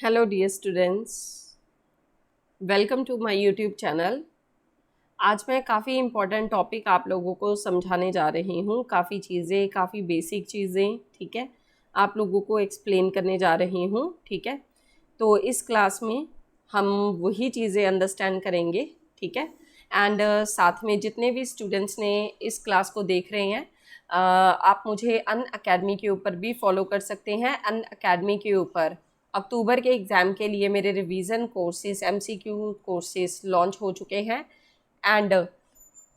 Hello dear students, welcome to my YouTube channel. आज मैं काफ़ी इम्पोर्टेंट टॉपिक आप लोगों को समझाने जा रही हूँ। काफ़ी चीज़ें, काफ़ी बेसिक चीज़ें, ठीक है, आप लोगों को एक्सप्लेन करने जा रही हूँ, ठीक है। तो इस क्लास में हम वही चीज़ें अंडरस्टैंड करेंगे, ठीक है। एंड साथ में जितने भी स्टूडेंट्स ने इस क्लास को देख रहे हैं, आप मुझे अन अकेडमी के ऊपर भी फॉलो कर सकते हैं। अन अकेडमी के ऊपर अक्टूबर के एग्ज़ाम के लिए मेरे revision courses, MCQ courses launch हो चुके हैं। एंड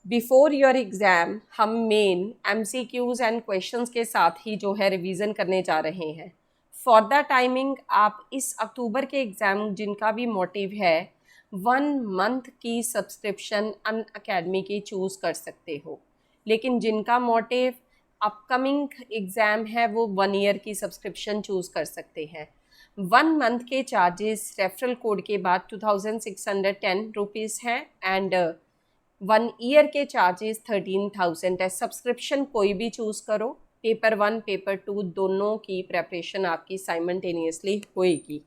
बिफोर योर एग्ज़ाम हम मेन एमसीक्यूज़ एंड क्वेश्चंस के साथ ही जो है रिवीजन करने जा रहे हैं। फॉर द टाइमिंग आप इस अक्टूबर के एग्ज़ाम जिनका भी मोटिव है 1 मंथ की सब्सक्रिप्शन अन अकेडमी की चूज़ कर सकते हो, लेकिन जिनका मोटिव अपकमिंग एग्ज़ाम है वो 1 ईयर की सब्सक्रिप्शन चूज़ कर सकते हैं। 1 मंथ के चार्जेस रेफरल कोड के बाद 2610 रुपीज़ हैं एंड 1 ईयर के चार्जेस 13,000 है। सब्सक्रिप्शन कोई भी चूज़ करो, पेपर 1 पेपर 2 दोनों की प्रेपरेशन आपकी साइमल्टेनियसली होएगी,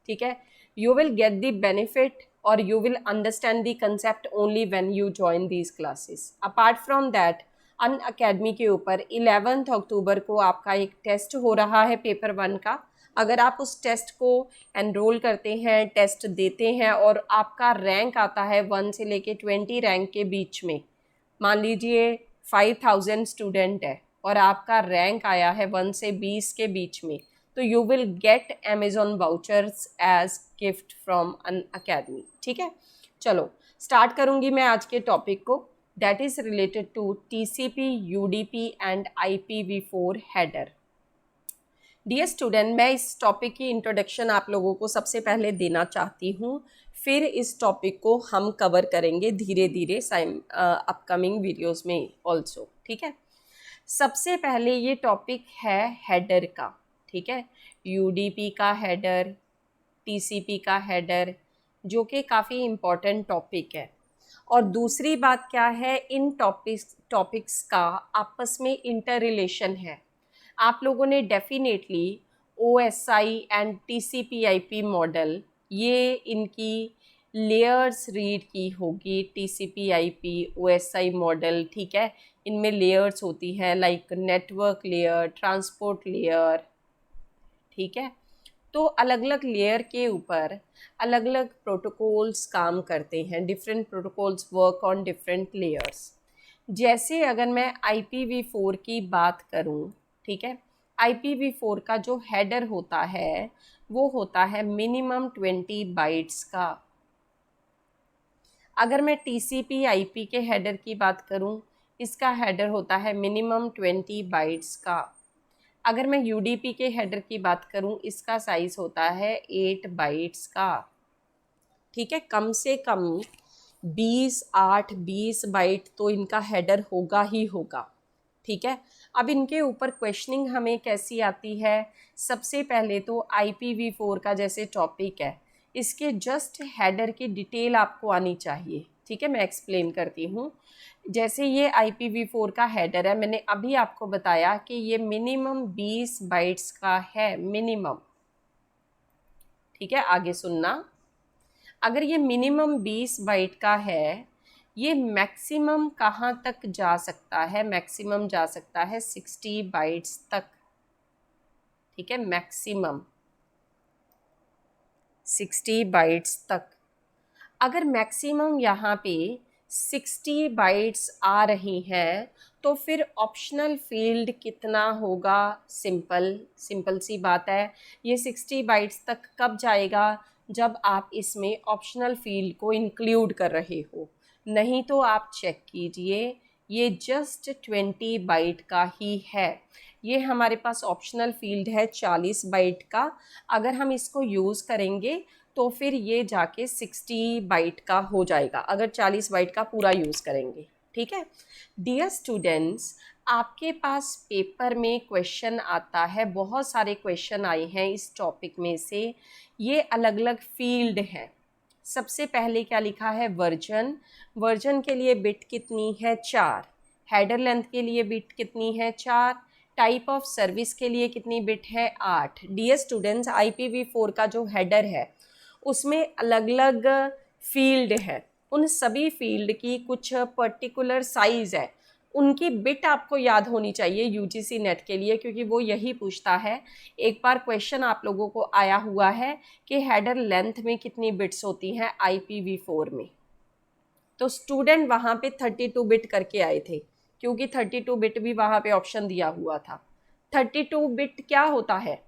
ठीक है। You will get the benefit और you will understand the concept only when you join these classes. Apart from that on academy के ऊपर 11 अक्टूबर को आपका एक टेस्ट हो रहा है पेपर 1 का। अगर आप उस टेस्ट को एनरोल करते हैं, टेस्ट देते हैं और आपका रैंक आता है 1 से लेके 20 रैंक के बीच में, मान लीजिए 5000 स्टूडेंट है और आपका रैंक आया है 1 से 20 के बीच में, तो you will get Amazon vouchers as gift from Unacademy, ठीक है। चलो स्टार्ट करूंगी मैं आज के टॉपिक को, that is related to TCP, UDP and IPv4 header. Dear student, मैं इस टॉपिक की इंट्रोडक्शन आप लोगों को सबसे पहले देना चाहती हूँ, फिर इस टॉपिक को हम कवर करेंगे धीरे धीरे अपकमिंग वीडियोस में ऑल्सो, ठीक है। सबसे पहले ये टॉपिक है हेडर का, ठीक है। यूडीपी का हेडर, टीसीपी का हेडर, जो कि काफ़ी इम्पॉर्टेंट टॉपिक है। और दूसरी बात क्या है, इन टॉपिक्स का आपस में इंटर रिलेशन है। आप लोगों ने definitely OSI and TCP/IP model, ये इनकी लेयर्स रीड की होगी। TCP/IP OSI मॉडल, ठीक है, इनमें लेयर्स होती हैं like network layer, transport layer, ठीक है। तो अलग अलग लेयर के ऊपर अलग अलग प्रोटोकॉल्स काम करते हैं। Different protocols work on different layers. जैसे अगर मैं IPv4 की बात करूं, ठीक है, IPv4 का जो हेडर होता है वो होता है मिनिमम 20 बाइट्स का। अगर मैं TCP/IP के हेडर की बात करूं, इसका हेडर होता है मिनिमम 20 बाइट्स का। अगर मैं UDP के हेडर की बात करूं, इसका साइज होता है 8 बाइट्स का, ठीक है। कम से कम 20 बाइट तो इनका हेडर होगा ही होगा, ठीक है। अब इनके ऊपर क्वेश्चनिंग हमें कैसी आती है, सबसे पहले तो IPv4 का जैसे टॉपिक है, इसके जस्ट हेडर की डिटेल आपको आनी चाहिए, ठीक है। मैं एक्सप्लेन करती हूँ। जैसे ये IPv4 का हेडर है, मैंने अभी आपको बताया कि ये मिनिमम 20 बाइट्स का है, मिनिमम, ठीक है। आगे सुनना, अगर ये मिनिमम 20 बाइट का है, ये मैक्सिमम कहाँ तक जा सकता है, मैक्सिमम जा सकता है 60 बाइट्स तक, ठीक है, मैक्सिमम 60 बाइट्स तक। अगर मैक्सिमम यहाँ पे 60 बाइट्स आ रही हैं, तो फिर ऑप्शनल फील्ड कितना होगा, सिंपल सिंपल सी बात है। ये 60 बाइट्स तक कब जाएगा, जब आप इसमें ऑप्शनल फील्ड को इंक्लूड कर रहे हो। नहीं तो आप चेक कीजिए, ये जस्ट 20 बाइट का ही है। ये हमारे पास ऑप्शनल फील्ड है 40 बाइट का। अगर हम इसको यूज़ करेंगे तो फिर ये जाके 60 बाइट का हो जाएगा, अगर 40 बाइट का पूरा यूज़ करेंगे, ठीक है। डियर स्टूडेंट्स, आपके पास पेपर में क्वेश्चन आता है, बहुत सारे क्वेश्चन आए हैं इस टॉपिक में से। ये अलग अलग फील्ड हैं। सबसे पहले क्या लिखा है, वर्जन। वर्जन के लिए बिट कितनी है, 4। हेडर लेंथ के लिए बिट कितनी है, 4। टाइप ऑफ सर्विस के लिए कितनी बिट है? 8। डियर स्टूडेंट्स, IPv4 का जो हेडर है उसमें अलग अलग फील्ड है, उन सभी फील्ड की कुछ पर्टिकुलर साइज़ है, उनकी बिट आपको याद होनी चाहिए UGC नेट के लिए, क्योंकि वो यही पूछता है। एक बार क्वेश्चन आप लोगों को आया हुआ है कि हेडर लेंथ में कितनी बिट्स होती हैं IPv4 में, तो स्टूडेंट वहाँ पे 32 बिट करके आए थे, क्योंकि 32 बिट भी वहाँ पे ऑप्शन दिया हुआ था। 32 बिट क्या होता है?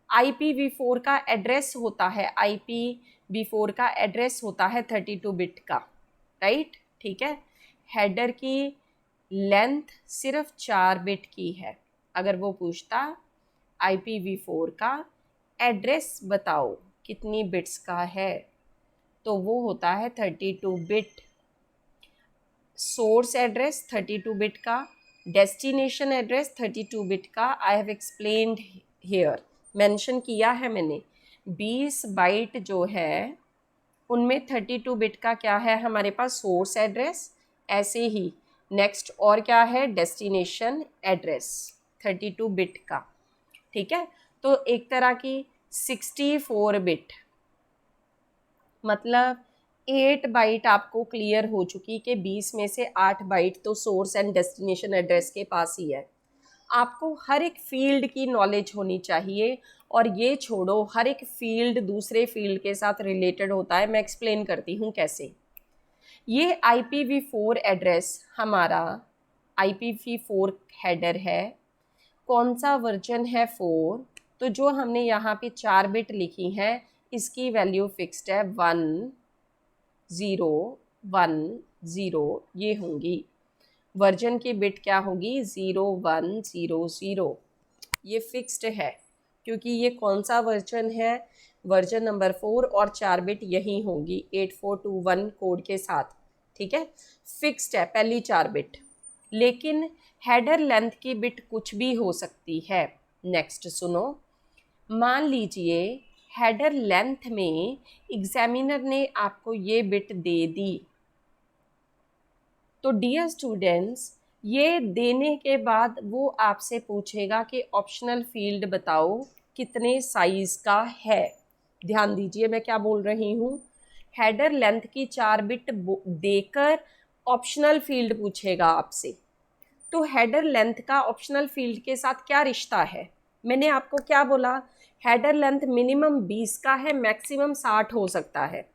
IPv4 का एड्रेस होता है, IPv4 का एड्रेस होता है 32 बिट का, राइट? ठीक है। हेडर की लेंथ सिर्फ 4 बिट की है। अगर वो पूछता IPv4 का एड्रेस बताओ कितनी बिट्स का है, तो वो होता है 32 बिट। सोर्स एड्रेस 32 बिट का, डेस्टिनेशन एड्रेस 32 बिट का। I have explained here, mention किया है मैंने। 20 बाइट जो है उनमें 32 बिट का क्या है हमारे पास? Source address. ऐसे ही नेक्स्ट और क्या है? डेस्टिनेशन एड्रेस 32 बिट का। ठीक है, तो एक तरह की 64 बिट, मतलब 8 बाइट आपको क्लियर हो चुकी कि 20 में से 8 बाइट तो सोर्स एंड डेस्टिनेशन एड्रेस के पास ही है। आपको हर एक फील्ड की नॉलेज होनी चाहिए, और ये छोड़ो, हर एक फील्ड दूसरे फील्ड के साथ रिलेटेड होता है। मैं एक्सप्लेन करती हूँ कैसे। ये IPv4 एड्रेस हमारा IPv4 हेडर है। कौन सा वर्जन है? 4। तो जो हमने यहाँ पे 4 बिट लिखी हैं, इसकी वैल्यू फिक्स्ड है 1 0 1 0, ये होंगी। वर्जन की बिट क्या होगी? 0 1 0 0। ये फिक्स्ड है क्योंकि ये कौन सा वर्जन है? वर्जन नंबर 4, और 4 बिट यही होंगी 8421 कोड के साथ। ठीक है, फिक्स्ड है पहली 4 बिट। लेकिन हेडर लेंथ की बिट कुछ भी हो सकती है। नेक्स्ट सुनो, मान लीजिए हेडर लेंथ में एग्जामिनर ने आपको ये बिट दे दी, तो डियर स्टूडेंट्स, ये देने के बाद वो आपसे पूछेगा कि ऑप्शनल फील्ड बताओ कितने साइज का है। ध्यान दीजिए मैं क्या बोल रही हूँ। हेडर लेंथ की 4 बिट देकर ऑप्शनल फील्ड पूछेगा आपसे। तो हेडर लेंथ का ऑप्शनल फील्ड के साथ क्या रिश्ता है? मैंने आपको क्या बोला? हेडर लेंथ मिनिमम 20 का है, मैक्सिमम 60 हो सकता है।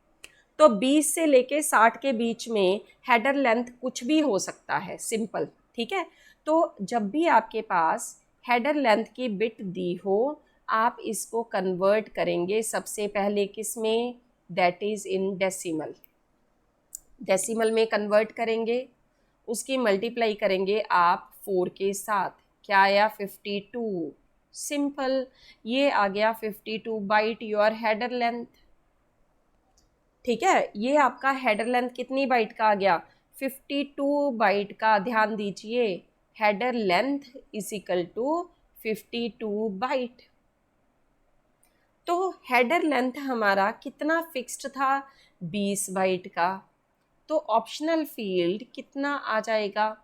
तो 20 से लेके 60 के बीच में हेडर लेंथ कुछ भी हो सकता है, सिंपल। ठीक है, तो जब भी आपके पास हेडर लेंथ की बिट दी हो, आप इसको कन्वर्ट करेंगे सबसे पहले किस में? That is in decimal. Decimal में कन्वर्ट करेंगे, उसकी मल्टीप्लाई करेंगे आप 4 के साथ। क्या आया? 52। सिंपल, ये आ गया 52 बाइट योर हेडर लेंथ। ठीक है, ये आपका हेडर लेंथ कितनी बाइट का आ गया? 52 बाइट का। ध्यान दीजिए, header length is equal to 52 byte. तो हेडर लेंथ हमारा कितना फिक्स्ड था? 20 बाइट का। तो ऑप्शनल फील्ड कितना आ जाएगा?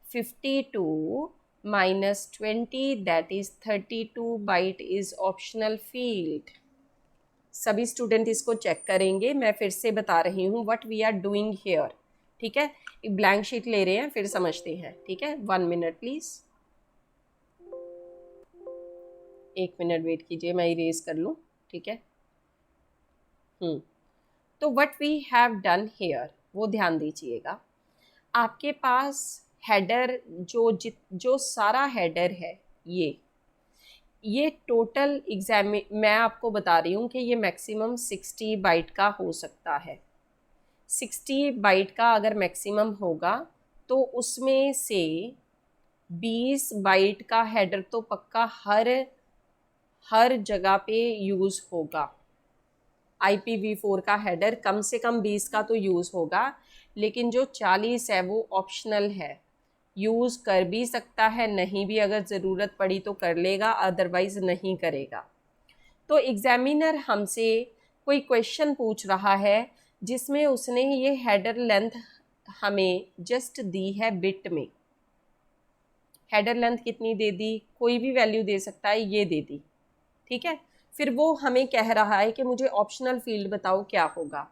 52 minus 20, that is 32 byte is optional field. सभी स्टूडेंट इसको चेक करेंगे। मैं फिर से बता रही हूँ what we are doing here. ठीक है, एक ब्लैंक शीट ले रहे हैं, फिर समझते हैं। ठीक है, 1 मिनट प्लीज, 1 मिनट वेट कीजिए, मैं इरेज कर लूँ। ठीक है, तो what we have done here वो ध्यान दीजिएगा। आपके पास हेडर जो सारा हेडर है, ये टोटल मैं आपको बता रही हूँ कि ये मैक्सिमम 60 बाइट का हो सकता है। 60 बाइट का अगर मैक्सिमम होगा तो उसमें से 20 बाइट का हेडर तो पक्का हर जगह पे यूज़ होगा। IPv4 का हेडर कम से कम 20 का तो यूज़ होगा, लेकिन जो 40 है वो ऑप्शनल है। यूज़ कर भी सकता है, नहीं भी, अगर ज़रूरत पड़ी तो कर लेगा, अदरवाइज़ नहीं करेगा। तो एग्जामिनर हमसे कोई क्वेश्चन पूछ रहा है जिसमें उसने ये हेडर लेंथ हमें जस्ट दी है बिट में। हेडर लेंथ कितनी दे दी, कोई भी वैल्यू दे सकता है, ये दे दी, ठीक है। फिर वो हमें कह रहा है कि मुझे ऑप्शनल फील्ड बताओ क्या होगा।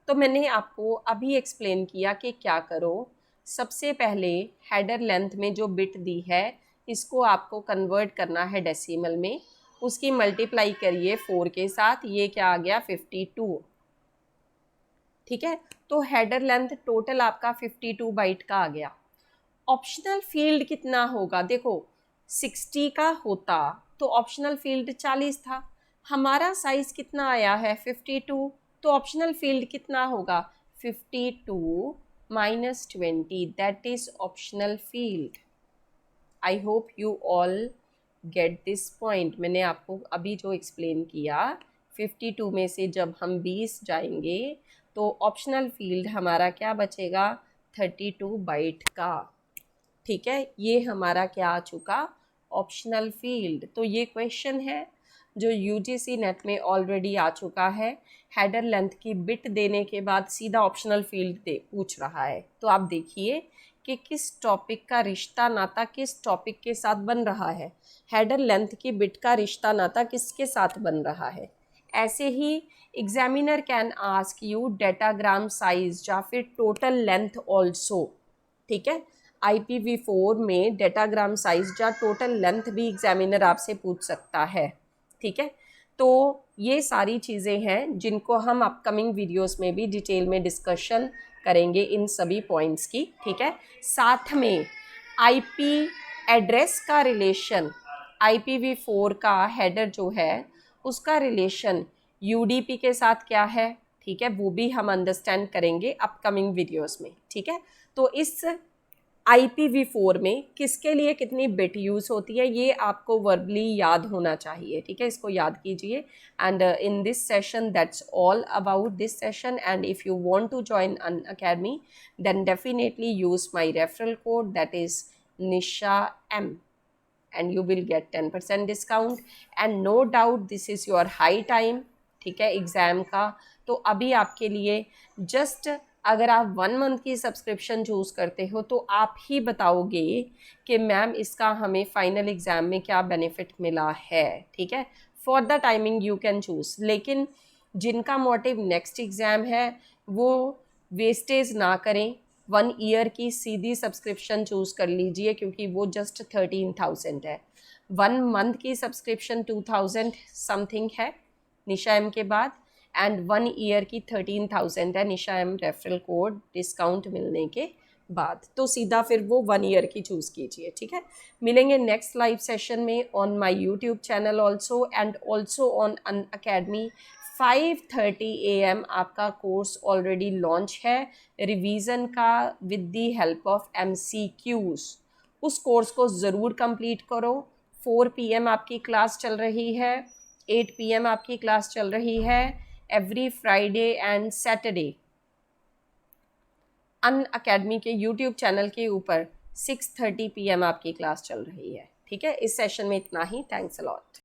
तो मैंने आपको अभी एक्सप्लेन किया कि क्या करो। सबसे पहले हेडर लेंथ में जो बिट दी है इसको आपको कन्वर्ट करना है डेसिमल में, उसकी मल्टीप्लाई करिए 4 के साथ, ये क्या आ गया 52, ठीक है। तो हेडर लेंथ टोटल आपका 52 बाइट का आ गया। ऑप्शनल फील्ड कितना होगा, देखो 60 का होता तो ऑप्शनल फील्ड 40 था, हमारा साइज कितना आया है 52, तो ऑप्शनल फील्ड कितना होगा 52 minus 20, that is optional field. I hope you all get this point. मैंने आपको अभी जो एक्सप्लेन किया 52 में से जब हम 20 जाएंगे तो ऑप्शनल फील्ड हमारा क्या बचेगा 32 बाइट का, ठीक है। ये हमारा क्या आ चुका ऑप्शनल फील्ड। तो ये क्वेश्चन है जो यूजीसी नेट में ऑलरेडी आ चुका है, हेडर लेंथ की बिट देने के बाद सीधा ऑप्शनल फील्ड दे पूछ रहा है। तो आप देखिए कि किस टॉपिक का रिश्ता नाता किस टॉपिक के साथ बन रहा है, हेडर लेंथ की बिट का रिश्ता नाता किसके साथ बन रहा है। ऐसे ही examiner can ask you datagram size या फिर टोटल लेंथ ऑल्सो, ठीक है। IPv4 में डेटाग्राम साइज या टोटल लेंथ भी एग्जामिनर आपसे पूछ सकता है, ठीक है। तो ये सारी चीज़ें हैं जिनको हम अपकमिंग वीडियोस में भी डिटेल में डिस्कशन करेंगे इन सभी पॉइंट्स की, ठीक है। साथ में IP एड्रेस का रिलेशन, IPv4 का हेडर जो है उसका रिलेशन UDP के साथ क्या है, ठीक है, वो भी हम अंडरस्टैंड करेंगे अपकमिंग वीडियोस में, ठीक है। तो इस IPv4 में किसके लिए कितनी बिट यूज़ होती है ये आपको वर्बली याद होना चाहिए, ठीक है, इसको याद कीजिए। And in this session that's all about this session, and if you want to join Unacademy then definitely use my referral code that is Nisha M and you will get 10% discount, and no doubt this is your high time, ठीक है, exam का। तो अभी आपके लिए just अगर आप 1 month की सब्सक्रिप्शन चूज़ करते हो तो आप ही बताओगे कि मैम इसका हमें फाइनल एग्ज़ाम में क्या बेनिफिट मिला है, ठीक है। For the timing you can choose, लेकिन जिनका मोटिव नेक्स्ट एग्ज़ाम है वो वेस्टेज ना करें, 1 ईयर की सीधी सब्सक्रिप्शन चूज़ कर लीजिए क्योंकि वो जस्ट 13,000 है। 1 मंथ की सब्सक्रिप्शन 2,000 समथिंग है निशा M के बाद, एंड 1 ईयर की 13,000 है निशा M रेफरल कोड डिस्काउंट मिलने के बाद। तो सीधा फिर वो 1 ईयर की चूज़ कीजिए, ठीक है। मिलेंगे नेक्स्ट लाइव सेशन में on my YouTube channel also, and also on Unacademy. 5:30 AM आपका कोर्स ऑलरेडी लॉन्च है रिवीजन का with the help of MCQs। उस कोर्स को ज़रूर कंप्लीट करो। 4 PM आपकी क्लास चल रही है, 8 PM आपकी क्लास चल रही है, every Friday and Saturday on academy के यूट्यूब चैनल के ऊपर 6:30 PM आपकी क्लास चल रही है, ठीक है। इस सेशन में इतना ही, थैंक्स अ लॉट।